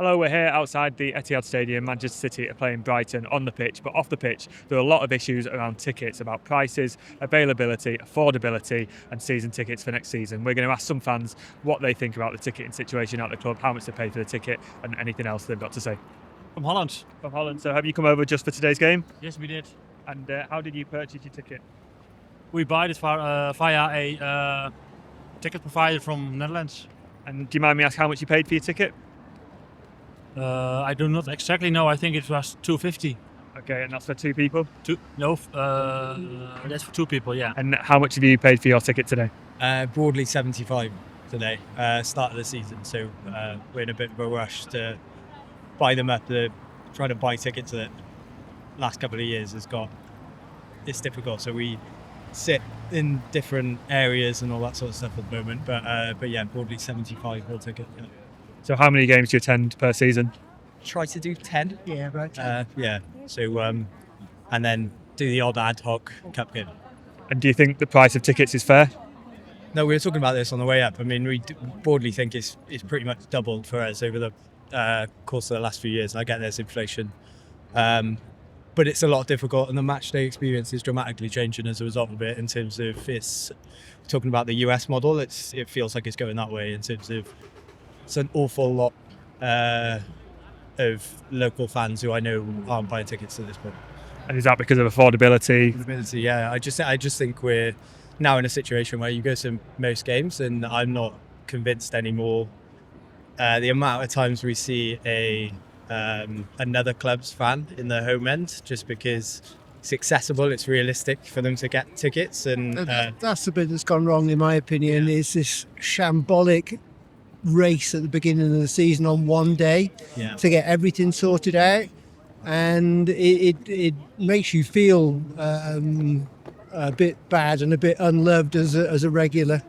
Hello, we're here outside the Etihad Stadium. Manchester City are playing Brighton on the pitch, but off the pitch there are a lot of issues around tickets, about prices, availability, affordability and season tickets for next season. We're going to ask some fans what they think about the ticketing situation at the club, how much they pay for the ticket and anything else they've got to say. From Holland. From Holland. So have you come over just for today's game? Yes, we did. And how did you purchase your ticket? We buy it via a ticket provider from Netherlands. And do you mind me asking how much you paid for your ticket? I do not exactly know. I think it was $2.50. Okay, and that's for two people? That's for two people, yeah. And how much have you paid for your ticket today? Broadly 75 today, start of the season. So we're in a bit of a rush to buy them up. Trying to buy tickets the last couple of years it's difficult. So we sit in different areas and all that sort of stuff at the moment. But yeah, broadly 75 whole ticket. Yeah. So how many games do you attend per season? Try to do 10. Yeah, right. Yeah. So and then do the odd ad hoc cup game. And do you think the price of tickets is fair? No, we were talking about this on the way up. I mean, we broadly think it's pretty much doubled for us over the course of the last few years. I get there's inflation, but it's a lot difficult, and the match day experience is dramatically changing as a result of it. In terms of talking about the US model, it feels like it's going that way in terms of it's an awful lot of local fans who I know aren't buying tickets at this point. And is that because of affordability? Affordability, yeah. I just think we're now in a situation where you go to most games, and I'm not convinced anymore. The amount of times we see another club's fan in the home end, just because it's accessible, it's realistic for them to get tickets, and that's the bit that's gone wrong, in my opinion. Is this shambolic race at the beginning of the season on one day to get everything sorted out, and it makes you feel a bit bad and a bit unloved as a regular.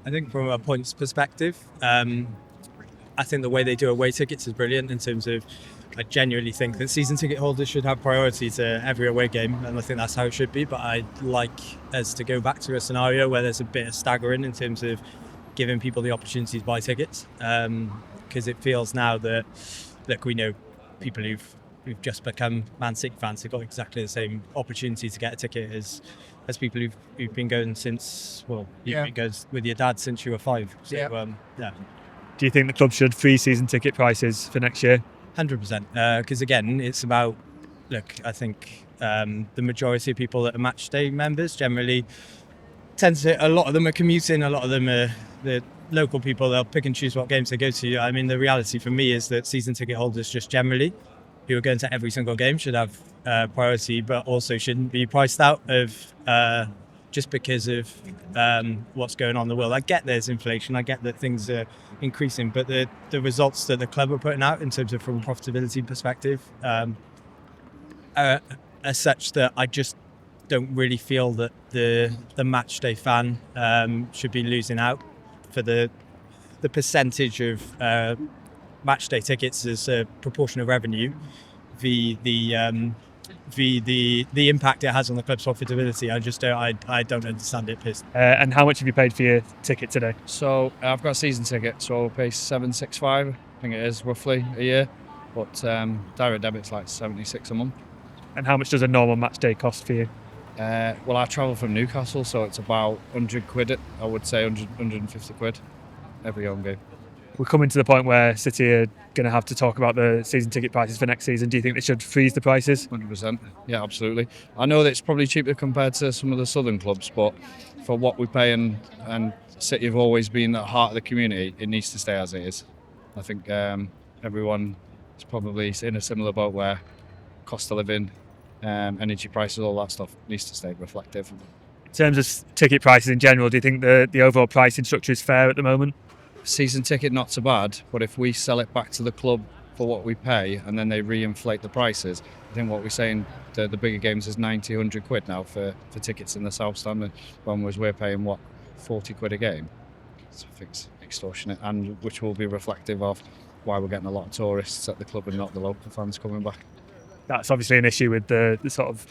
I think from a points perspective, I think the way they do away tickets is brilliant in terms of I genuinely think that season ticket holders should have priority to every away game, and I think that's how it should be. But I'd like us to go back to a scenario where there's a bit of staggering in terms of giving people the opportunity to buy tickets, because it feels now that, look, we know people who've just become Man City fans have got exactly the same opportunity to get a ticket as people who've been going since, you've been going with your dad since you were 5. So, yeah. Do you think the club should freeze season ticket prices for next year? 100%. Because again, it's about, look, I think the majority of people that are match day members generally a lot of them are commuting, a lot of them are the local people. They'll pick and choose what games they go to. I mean, the reality for me is that season ticket holders just generally, who are going to every single game, should have priority, but also shouldn't be priced out of just because of what's going on in the world. I get there's inflation, I get that things are increasing, but the results that the club are putting out in terms of from a profitability perspective are such that I just don't really feel that the match day fan should be losing out for the percentage of match day tickets as a proportion of revenue, the impact it has on the club's profitability. I don't understand it. And how much have you paid for your ticket today? So I've got a season ticket, so I'll pay $765, I think it is roughly a year, but direct debit's like $76 a month. And how much does a normal match day cost for you? Well, I travel from Newcastle, so it's about £100, I would say 150 quid every home game. We're coming to the point where City are going to have to talk about the season ticket prices for next season. Do you think they should freeze the prices? 100%, yeah, absolutely. I know that it's probably cheaper compared to some of the southern clubs, but for what we pay and City have always been at the heart of the community, it needs to stay as it is. I think everyone is probably in a similar boat where cost of living, energy prices, all that stuff needs to stay reflective. In terms of ticket prices in general, do you think the overall pricing structure is fair at the moment? Season ticket not so bad, but if we sell it back to the club for what we pay and then they re-inflate the prices, I think what we're saying the bigger games is 90, 100 quid now for tickets in the South Stand, when we're paying 40 quid a game. So I think it's extortionate, and which will be reflective of why we're getting a lot of tourists at the club and not the local fans coming back. That's obviously an issue with the sort of,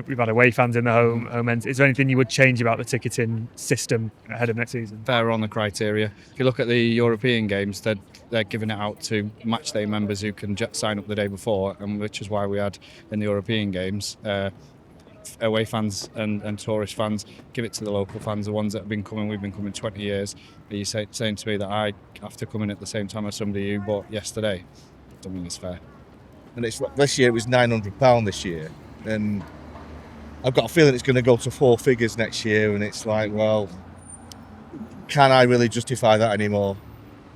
we've had away fans in the home ends. Is there anything you would change about the ticketing system ahead of next season? Fair on the criteria. If you look at the European games, they're giving it out to matchday members who can sign up the day before, and which is why we had in the European games away fans and tourist fans give it to the local fans, the ones that have been coming. We've been coming 20 years. Are you saying to me that I have to come in at the same time as somebody who bought yesterday? I don't think it's fair. And this year it was £900 this year, and I've got a feeling it's going to go to 4 figures next year, and it's like, well, can I really justify that anymore?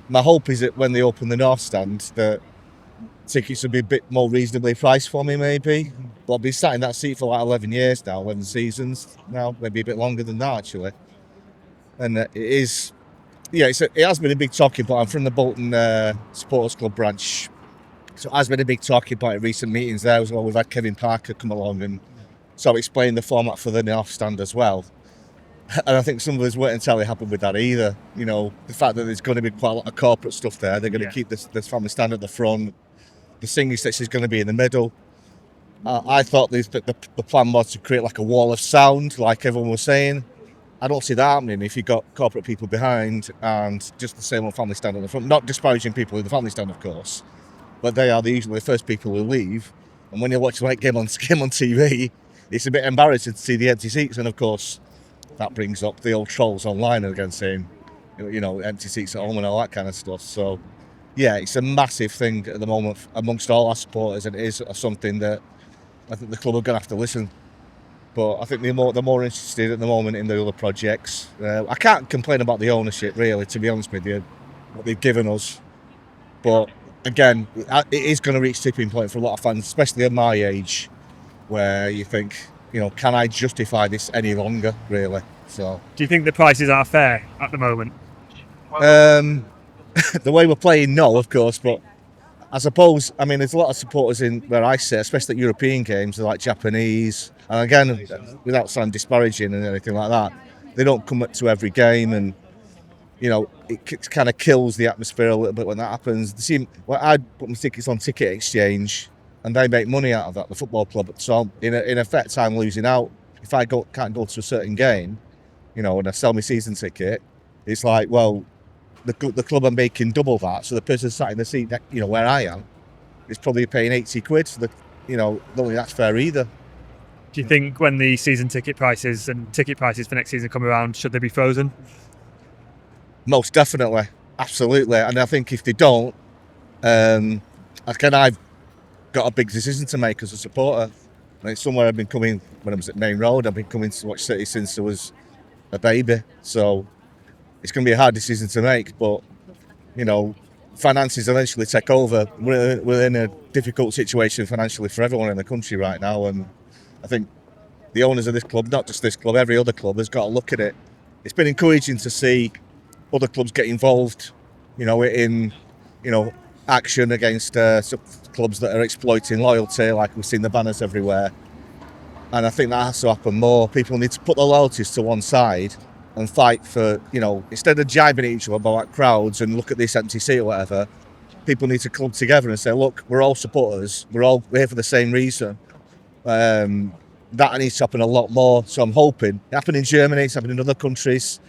My hope is that when they open the North Stand, that tickets will be a bit more reasonably priced for me, maybe. But I've been sat in that seat for like 11 years now, 11 seasons now, maybe a bit longer than that actually. And it is, yeah, it has been a big talking point. I'm from the Bolton Supporters Club branch. So it has been a big talking point at recent meetings there as well. We've had Kevin Parker come along and sort of explain the format for the North Stand as well. And I think some of us weren't entirely happy with that either. You know, the fact that there's going to be quite a lot of corporate stuff there. They're going to keep this family stand at the front. The singing section is going to be in the middle. I thought the plan was to create like a wall of sound, like everyone was saying. I don't see that happening if you've got corporate people behind and just the same old family stand at the front. Not disparaging people in the family stand, of course. But they are usually the first people who leave. And when you're watching like game on TV, it's a bit embarrassing to see the empty seats. And of course, that brings up the old trolls online again saying, you know, empty seats at home and all that kind of stuff. So, yeah, it's a massive thing at the moment amongst all our supporters, and it is something that I think the club are going to have to listen. But I think they're more interested at the moment in the other projects. I can't complain about the ownership, really, to be honest with you, what they've given us. But again, it is going to reach tipping point for a lot of fans, especially at my age, where you think, you know, can I justify this any longer, really? So, do you think the prices are fair at the moment? The way we're playing, no, of course, but I suppose, I mean, there's a lot of supporters in where I sit, especially at European games, they're like Japanese, and again, without sounding disparaging and anything like that, they don't come up to every game, and you know, it kind of kills the atmosphere a little bit when that happens. I put my tickets on Ticket Exchange, and they make money out of that, the football club. So in effect, I'm losing out if I can't go to a certain game, you know, and I sell my season ticket. It's like, well, the club are making double that, so the person sat in the seat, you know, where I am, is probably paying 80 quid. So you know, I don't think that's fair either. Do you think when the season ticket prices and ticket prices for next season come around, should they be frozen? Most definitely, absolutely. And I think if they don't, I've got a big decision to make as a supporter. And it's somewhere I've been coming when I was at Main Road. I've been coming to watch City since I was a baby. So it's going to be a hard decision to make. But, you know, finances eventually take over. We're in a difficult situation financially for everyone in the country right now. And I think the owners of this club, not just this club, every other club has got to look at it. It's been encouraging to see other clubs get involved, you know, in, you know, action against clubs that are exploiting loyalty, like we've seen the banners everywhere. And I think that has to happen more. People need to put their loyalties to one side and fight for, you know, instead of jibing at each other about crowds and look at this empty seat or whatever, people need to club together and say, look, we're all supporters, we're all here for the same reason. That needs to happen a lot more. So I'm hoping it happened in Germany, it's happened in other countries.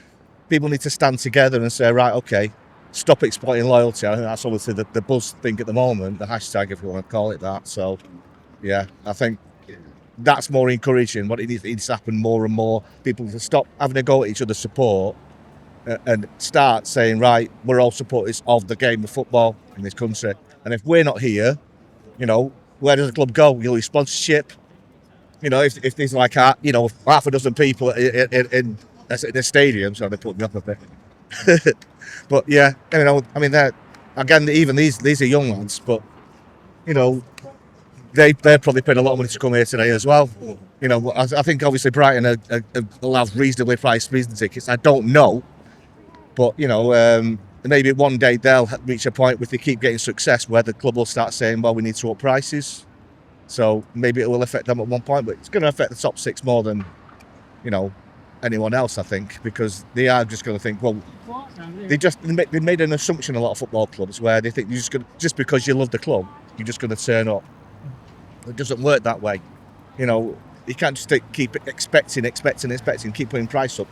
People need to stand together and say, right, okay, stop exploiting loyalty. I think that's obviously the buzz thing at the moment, the hashtag, if you want to call it that. So, yeah, I think that's more encouraging. What it needs to happen more and more. People to stop having a go at each other's support and start saying, right, we're all supporters of the game of football in this country. And if we're not here, you know, where does the club go? You lose sponsorship. You know, if there's like, you know, half a dozen people in the stadium, so they put me up a bit. But yeah, you know, I mean, again, even these are young lads, but you know, they're probably paid a lot of money to come here today as well. You know, I think obviously Brighton will have reasonably priced season tickets. I don't know, but you know, maybe one day they'll reach a point if they keep getting success where the club will start saying, well, we need to up prices. So maybe it will affect them at one point, but it's going to affect the top six more than, you know, anyone else, I think, because they are just going to think, well, they made an assumption, a lot of football clubs, where they think just because you love the club, you're just going to turn up. It doesn't work that way. You know, you can't just keep expecting, keep putting price up.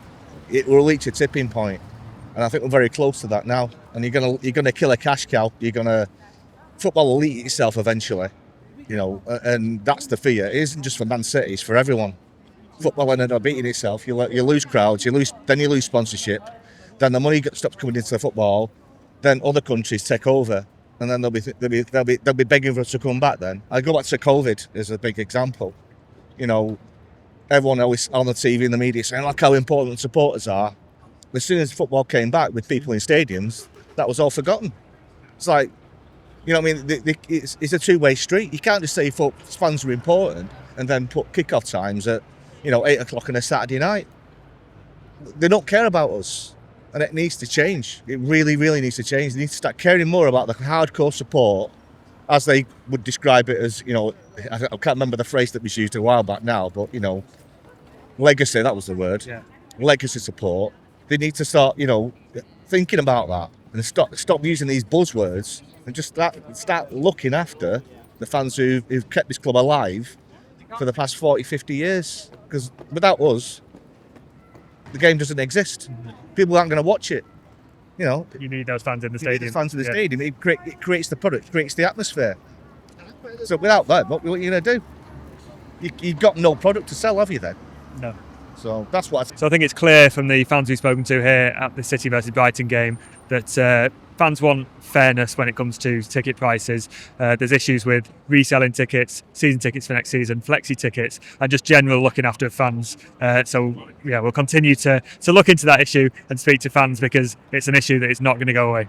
It will reach a tipping point, and I think we're very close to that now. And you're gonna kill a cash cow. Football will eat itself eventually. You know, and that's the fear. It isn't just for Man City; it's for everyone. Football ended up beating itself. You lose crowds, you lose sponsorship, then the money stops coming into the football. Then other countries take over, and then they'll be begging for us to come back. Then I go back to COVID as a big example. You know, everyone always on the TV and the media saying, look how important the supporters are. As soon as football came back with people in stadiums, that was all forgotten. It's like, you know what I mean? It's a two-way street. You can't just say fans are important and then put kick-off times at, 8 o'clock on a Saturday night. They don't care about us, and it needs to change. It really, really needs to change. They need to start caring more about the hardcore support, as they would describe it as, I can't remember the phrase that was used a while back now, but, legacy, that was the word. Yeah. Legacy support. They need to start, thinking about that and stop using these buzzwords and just start looking after the fans who've kept this club alive for the past 40, 50 years. Because without us, the game doesn't exist. People aren't going to watch it. You need those fans in the stadium. You need the fans in the stadium. It creates the product, it creates the atmosphere. So without that, what are you going to do? You've got no product to sell, have you then? No. So that's what So I think it's clear from the fans we've spoken to here at the City versus Brighton game that fans want fairness when it comes to ticket prices. There's issues with reselling tickets, season tickets for next season, flexi tickets, and just general looking after fans. We'll continue to look into that issue and speak to fans, because it's an issue that is not going to go away.